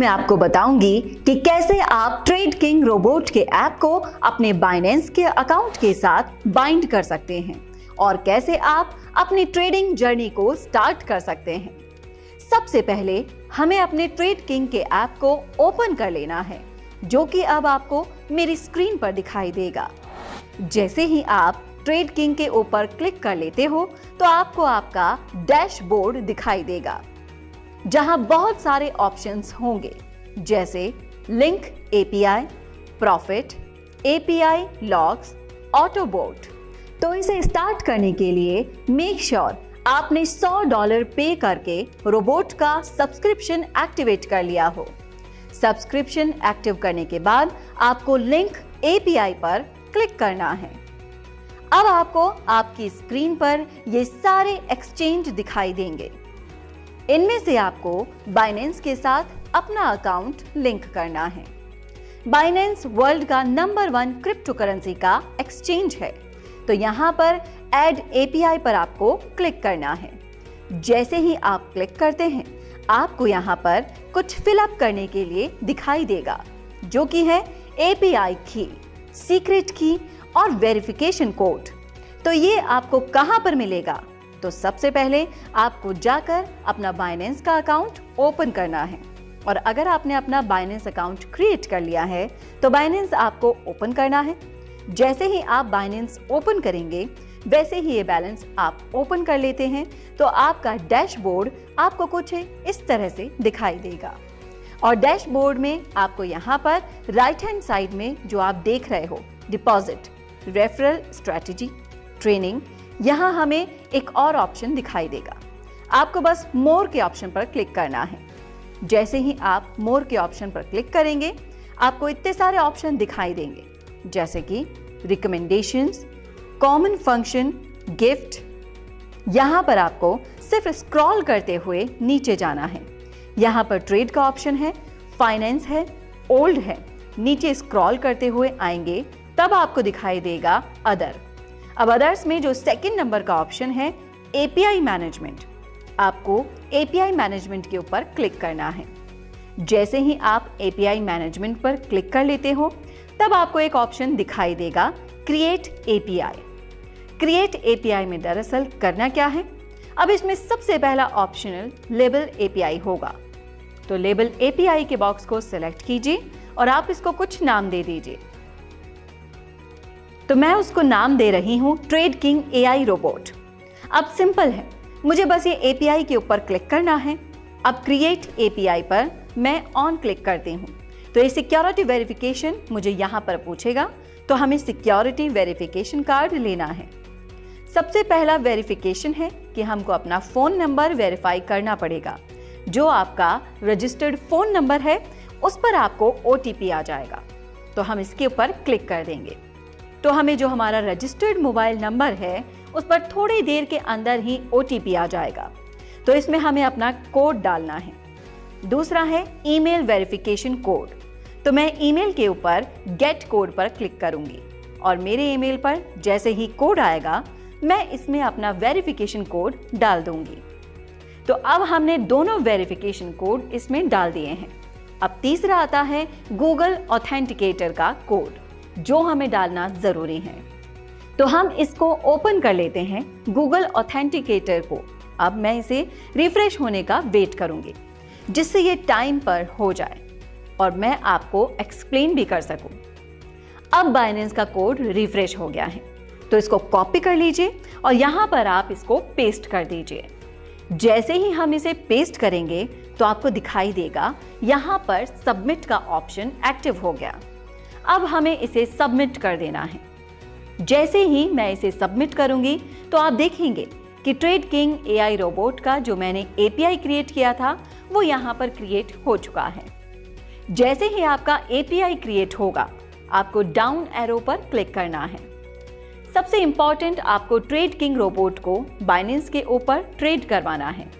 मैं आपको बताऊंगी कि कैसे आप ट्रेड किंग रोबोट के ऐप को अपने बाइनेंस के अकाउंट के साथ बाइंड कर सकते हैं और कैसे आप अपनी ट्रेडिंग जर्नी को स्टार्ट कर सकते हैं। सबसे पहले हमें अपने ट्रेड किंग के ऐप को ओपन कर लेना है, जो कि अब आपको मेरी स्क्रीन पर दिखाई देगा। जैसे ही आप ट्रेड किंग के ऊपर क्लिक कर लेते हो तो आपको आपका डैशबोर्ड दिखाई देगा, जहां बहुत सारे ऑप्शंस होंगे, जैसे link API, profit, API logs, auto boat. तो इसे स्टार्ट करने के लिए मेक श्योर आपने $100 पे करके रोबोट का सब्सक्रिप्शन एक्टिवेट कर लिया हो। सब्सक्रिप्शन एक्टिव करने के बाद आपको लिंक एपीआई पर क्लिक करना है। अब आपको आपकी स्क्रीन पर ये सारे एक्सचेंज दिखाई देंगे। इनमें से आपको बाइनेंस के साथ अपना अकाउंट लिंक करना है। बाइनेंस वर्ल्ड का नंबर 1 क्रिप्टो करेंसी का एक्सचेंज है, तो यहाँ पर ऐड एपीआई पर आपको क्लिक करना है। जैसे ही आप क्लिक करते हैं, आपको यहाँ पर कुछ फिलअप करने के लिए दिखाई देगा, जो कि है एपीआई की, सीक्रेट की और वेरिफिकेशन कोड। तो ये आपको कहां पर मिलेगा? तो सबसे पहले आपको जाकर अपना बाइनेंस का अकाउंट ओपन करना है, और अगर आपने अपना बाइनेंस अकाउंट क्रिएट कर लिया है तो बाइनेंस आपको ओपन करना है। जैसे ही आप बाइनेंस ओपन करेंगे, वैसे ही ये बैलेंस आप ओपन कर लेते हैं तो आपका डैशबोर्ड आपको कुछ इस तरह से दिखाई देगा। और डैशबोर्ड में आपको यहाँ पर राइट हैंड साइड में जो आप देख रहे हो, डिपॉजिट, रेफरल स्ट्रैटेजी, ट्रेनिंग, यहाँ हमें एक और ऑप्शन दिखाई देगा। आपको बस मोर के ऑप्शन पर क्लिक करना है। जैसे ही आप मोर के ऑप्शन पर क्लिक करेंगे, आपको इतने सारे ऑप्शन दिखाई देंगे, जैसे कि रिकमेंडेशंस, कॉमन फंक्शन, गिफ्ट। यहाँ पर आपको सिर्फ स्क्रॉल करते हुए नीचे जाना है। यहाँ पर ट्रेड का ऑप्शन है, फाइनेंस है, ओल्ड है। नीचे स्क्रॉल करते हुए आएंगे तब आपको दिखाई देगा अदर। अब अदर्स में जो सेकंड नंबर का ऑप्शन है एपीआई मैनेजमेंट, आपको एपीआई मैनेजमेंट के ऊपर क्लिक करना है। जैसे ही आप एपीआई मैनेजमेंट पर क्लिक कर लेते हो, तब आपको एक ऑप्शन दिखाई देगा क्रिएट एपीआई। क्रिएट एपीआई में दरअसल करना क्या है? अब इसमें सबसे पहला ऑप्शनल लेबल एपीआई होगा। तो लेबल एपीआई के बॉक्स को सिलेक्ट कीजिए और आप इसको कुछ नाम दे दीजिए। तो मैं उसको नाम दे रही हूं ट्रेड किंग एआई रोबोट। अब सिंपल है, मुझे बस ये एपीआई के ऊपर क्लिक करना है। अब क्रिएट एपीआई पर मैं ऑन क्लिक करती हूं तो ये सिक्योरिटी वेरिफिकेशन मुझे यहां पर पूछेगा, तो हमें सिक्योरिटी वेरिफिकेशन कार्ड लेना है। सबसे पहला वेरिफिकेशन है कि हमको अपना फोन नंबर वेरीफाई करना पड़ेगा। जो आपका रजिस्टर्ड फोन नंबर है उस पर आपको ओटीपी आ जाएगा, तो हम इसके ऊपर क्लिक कर देंगे। तो हमें जो हमारा रजिस्टर्ड मोबाइल नंबर है उस पर थोड़ी देर के अंदर ही ओटीपी आ जाएगा, तो इसमें हमें अपना कोड डालना है। दूसरा है ईमेल वेरिफिकेशन कोड, तो मैं ईमेल के ऊपर गेट कोड पर क्लिक करूंगी और मेरे ईमेल पर जैसे ही कोड आएगा, मैं इसमें अपना वेरिफिकेशन कोड डाल दूंगी। तो अब हमने दोनों वेरिफिकेशन कोड इसमें डाल दिए हैं। अब तीसरा आता है गूगल ऑथेंटिकेटर का कोड, जो हमें डालना जरूरी है। तो हम इसको ओपन कर लेते हैं गूगल ऑथेंटिकेटर को। अब मैं इसे रिफ्रेश होने का वेट करूंगी, जिससे ये टाइम पर हो जाए और मैं आपको एक्सप्लेन भी कर सकूं। अब बाइनेंस का कोड रिफ्रेश हो गया है, तो इसको कॉपी कर लीजिए और यहाँ पर आप इसको पेस्ट कर दीजिए। जैसे ही हम इसे पेस्ट करेंगे तो आपको दिखाई देगा यहाँ पर सबमिट का ऑप्शन एक्टिव हो गया। अब हमें इसे सबमिट कर देना है। जैसे ही मैं इसे सबमिट करूंगी तो आप देखेंगे कि ट्रेड किंग एआई रोबोट का जो मैंने एपीआई क्रिएट किया था वो यहाँ पर क्रिएट हो चुका है। जैसे ही आपका एपीआई क्रिएट होगा, आपको डाउन एरो पर क्लिक करना है। सबसे इंपॉर्टेंट, आपको ट्रेड किंग रोबोट को बाइनेंस के ऊपर ट्रेड करवाना है।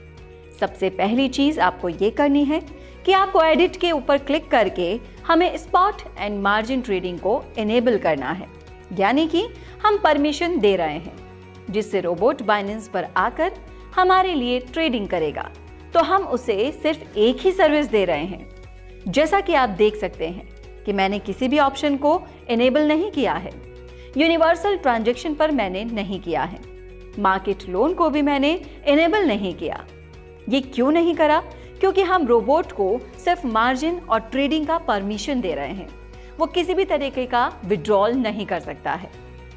सबसे पहली चीज आपको ये करनी है कि आपको एडिट के ऊपर क्लिक करके हमें स्पॉट एंड मार्जिन ट्रेडिंग को इनेबल करना है, यानी कि हम परमिशन दे रहे हैं, जिससे रोबोट बाइनेंस पर आकर हमारे लिए ट्रेडिंग करेगा। तो हम उसे सिर्फ एक ही सर्विस दे रहे हैं। जैसा कि आप देख सकते हैं कि मैंने किसी भी ऑप्शन को इनेबल नहीं किया है। यूनिवर्सल ट्रांजैक्शन पर मैंने नहीं किया है। मार्केट लोन को भी मैंने इनेबल नहीं किया। ये क्यों नहीं करा? क्योंकि हम रोबोट को सिर्फ मार्जिन और ट्रेडिंग का परमिशन दे रहे हैं। वो किसी भी तरीके का विड्रॉल नहीं कर सकता है,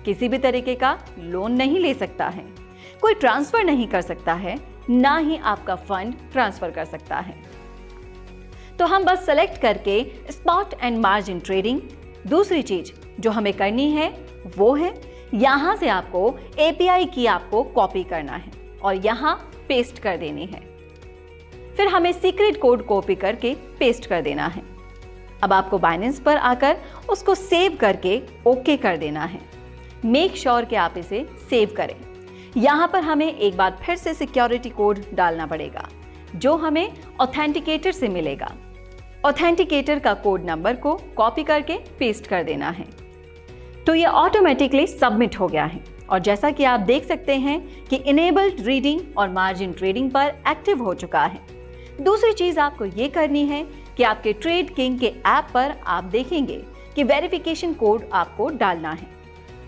किसी भी तरीके का लोन नहीं ले सकता है, कोई ट्रांसफर नहीं कर सकता है, ना ही आपका फंड ट्रांसफर कर सकता है। तो हम बस सेलेक्ट करके स्पॉट एंड मार्जिन ट्रेडिंग। दूसरी चीज जो हमें करनी है वो है यहां से आपको एपीआई की आपको कॉपी करना है और यहां पेस्ट कर देनी है। फिर हमें सीक्रेट कोड कॉपी करके पेस्ट कर देना है। अब आपको बाइनेंस पर आकर उसको सेव करके ओके कर देना है। मेक श्योर कि आप इसे सेव करें। यहां पर हमें एक बार फिर से सिक्योरिटी कोड डालना पड़ेगा जो हमें ऑथेंटिकेटर से मिलेगा। ऑथेंटिकेटर का कोड नंबर को कॉपी करके पेस्ट कर देना है। तो ये ऑटोमेटिकली सबमिट हो गया है और जैसा कि आप देख सकते हैं कि इनेबल्ड रीडिंग और मार्जिन ट्रेडिंग पर एक्टिव हो चुका है। दूसरी चीज आपको ये करनी है कि आपके ट्रेड किंग के ऐप पर आप देखेंगे कि वेरिफिकेशन कोड आपको डालना है।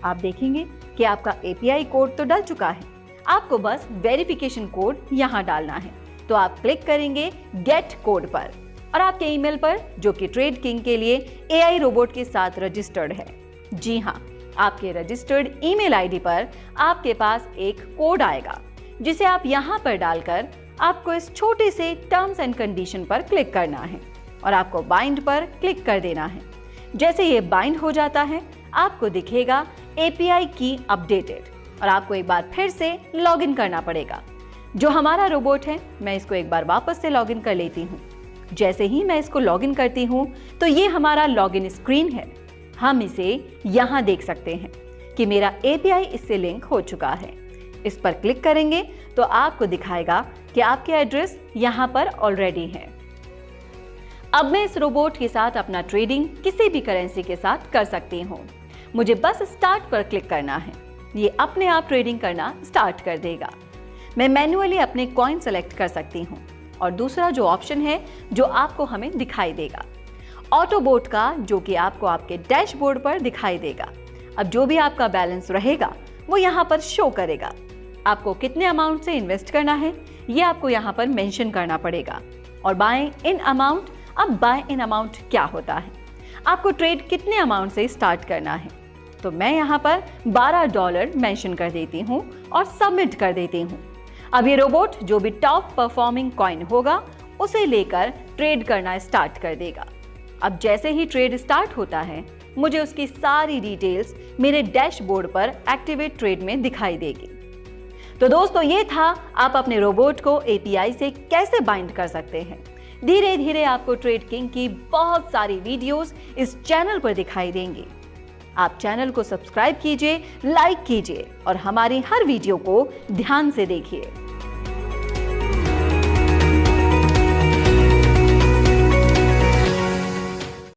आप देखेंगे कि आपका एपीआई कोड तो डल चुका है, आपको बस वेरिफिकेशन कोड यहां डालना है। तो आप क्लिक करेंगे गेट कोड पर और आपके ईमेल पर, जो कि ट्रेड किंग के लिए एआई रोबोट के साथ रजिस्टर्ड है। जी हां, आपके रजिस्टर्ड ईमेल आईडी पर आपके पास एक कोड आएगा जिसे आप यहां पर डालकर आपको इस छोटे से टर्म्स एंड कंडीशन पर क्लिक करना है और आपको बाइंड पर क्लिक कर देना है। जैसे ये बाइंड हो जाता है आपको दिखेगा एपीआई की अपडेटेड और आपको एक बार फिर से लॉगिन करना पड़ेगा। जो हमारा रोबोट है, मैं इसको एक बार वापस से लॉगिन कर लेती हूँ। जैसे ही मैं इसको लॉगिन करती हूँ तो ये हमारा लॉगिन स्क्रीन है। हम इसे यहाँ देख सकते हैं कि मेरा एपीआई इससे लिंक हो चुका है। इस पर क्लिक करेंगे तो आपको दिखाएगा कि आपके एड्रेस यहाँ पर ऑलरेडी है। अब मैं इस रोबोट के साथ अपना ट्रेडिंग किसी भी करेंसी के साथ कर सकती हूँ। मुझे बस स्टार्ट पर क्लिक करना है। ये अपने आप ट्रेडिंग करना स्टार्ट कर देगा। मैं मैन्युअली अपने कॉइन सेलेक्ट कर सकती हूँ और दूसरा जो ऑप्शन है जो आपको हमें दिखाई देगा ऑटोबोट का, जो कि आपको आपके डैशबोर्ड पर दिखाई देगा। अब जो भी आपका बैलेंस रहेगा वो यहाँ पर शो करेगा। आपको कितने अमाउंट से इन्वेस्ट करना है ये आपको यहाँ पर मेंशन करना पड़ेगा। और बाय इन अमाउंट, अब बाय इन अमाउंट क्या होता है? आपको ट्रेड कितने अमाउंट से स्टार्ट करना है? तो मैं यहाँ पर $12 मेंशन कर देती हूँ और सबमिट कर देती हूँ। अब ये रोबोट जो भी टॉप परफॉर्मिंग कॉइन होगा उसे लेकर ट्रेड करना स्टार्ट कर देगा। अब जैसे ही ट्रेड स्टार्ट होता है मुझे उसकी सारी डिटेल्स मेरे डैशबोर्ड पर एक्टिवेट ट्रेड में दिखाई देगी। तो दोस्तों, ये था आप अपने रोबोट को एपीआई से कैसे बाइंड कर सकते हैं। धीरे धीरे आपको ट्रेड किंग की बहुत सारी वीडियोस इस चैनल पर दिखाई देंगी। आप चैनल को सब्सक्राइब कीजिए, लाइक कीजिए और हमारी हर वीडियो को ध्यान से देखिए।